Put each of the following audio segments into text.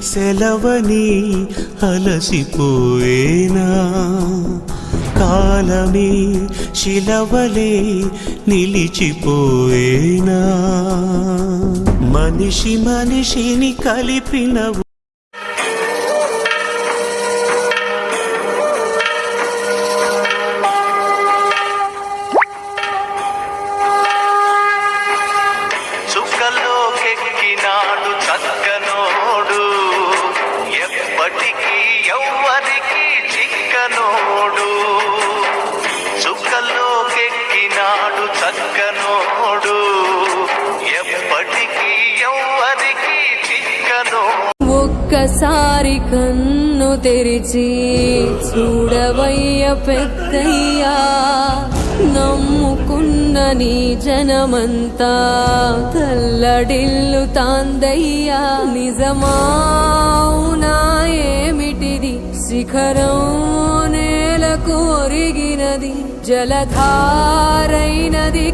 సెలవని అలసిపోయేనా కాలమే శిలవలే నిలిచిపోయేనా మనిషి మనిషిని కలిపిన చుక్కలోకెక్కినాడు చక్కనోడు ఎప్పటికీ ఎవ్వరికి చిక్కనోడు చుక్కలోకెక్కినాడు చక్కనోడు ఎప్పటికీ ఎవ్వరికి చిక్కనోడు ఒక్కసారి కన్ను తెరిచి చూడవయ్య పెద్దయ్యా నమ్ముకున్న నీ జనమంతా తల్లడిల్లు తాందయ్యా నిజమావునా ఏమిటిది శిఖరం నేలకు ఒరిగినది జలధారైనది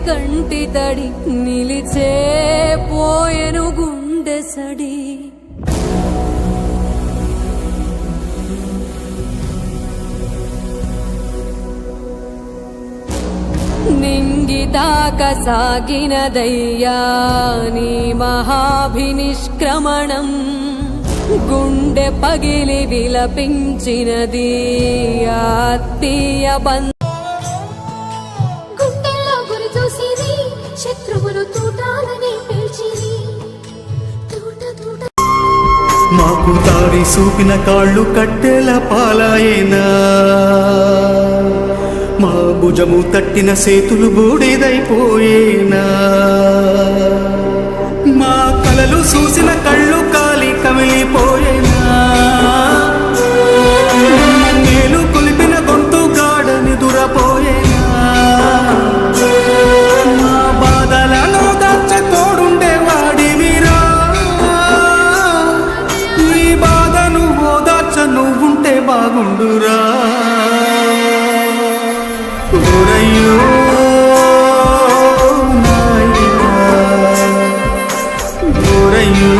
కంటి తడి నిలిచే పోయెను గుండె సడి నింగిదాకా సాగినదయ్యా నీ మహాభినిష్క్రమణం గుండె పగిలి విలపించినది ఆత్మీయ గుండెల్లో గురి చూసిరి శత్రువులు తూటాలని పేల్చిరి మాకు దారి చూపిన కాళ్ళు కట్టెల పాలాయేనా మా భుజము తట్టిన సేతులు బూడిదైపోయేనా మా కలలు చూసిన కళ్ళు కాలి కమిలిపోయేనా మేలు కొలిపిన గొంతు గాడని దురపోయేనా మా బాధలను దాచ తోడుండే వాడివిరా ఈ బాధను ఓదార్చ నువ్వుంటే బాగుండురా ఓరయ్యో నాయనా ఓరయ్యో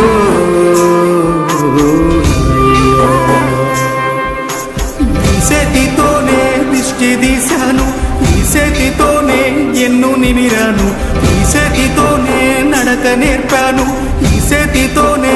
ఈ చేతితోనే దిష్టి తీశాను ఈ చేతితోనే ఎన్ను నిమిరాను ఈ చేతితోనే నడక నేర్పాను ఈ చేతితోనే